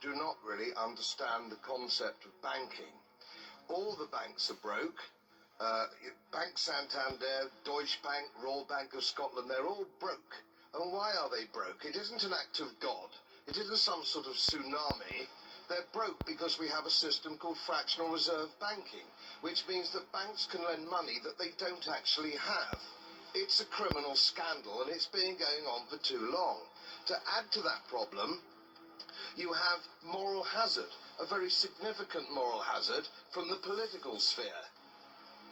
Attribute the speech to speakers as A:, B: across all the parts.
A: do not really understand the concept of banking. All the banks are broke. Bank Santander, Deutsche Bank, Royal Bank of Scotland, they're all broke. And why are they broke? It isn't an act of God. It isn't some sort of tsunami. They're broke because we have a system called fractional reserve banking, which means that banks can lend money that they don't actually have. It's a criminal scandal, and it's been going on for too long. To add to that problem, you have moral hazard, a very significant moral hazard from the political sphere.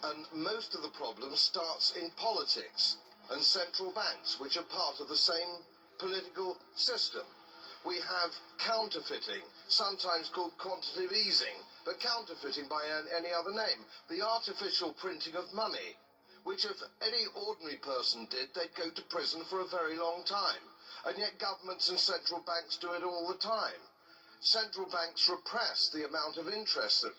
A: And most of the problem starts in politics and central banks, which are part of the same political system. We have counterfeiting, sometimes called quantitative easing, but counterfeiting by any other name. The artificial printing of money, which if any ordinary person did, they'd go to prison for a very long time. And yet governments and central banks do it all the time. Central banks repress the amount of interest that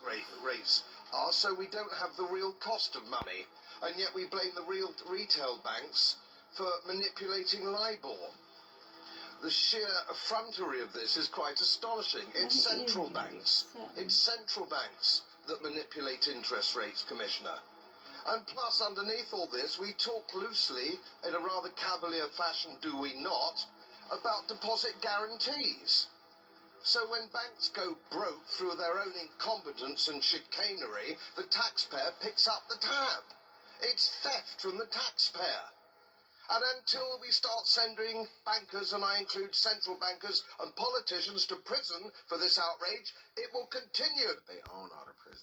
A: rates are, so we don't have the real cost of money. And yet we blame the real retail banks for manipulating LIBOR. The sheer effrontery of this is quite astonishing. It's central banks. It's central banks that manipulate interest rates, Commissioner. And plus, underneath all this, we talk loosely, in a rather cavalier fashion, do we not, about deposit guarantees. So when banks go broke through their own incompetence and chicanery, the taxpayer picks up the tab. It's theft from the taxpayer. And until we start sending bankers, and I include central bankers and politicians, to prison for this outrage, it will continue.
B: They own all the prison.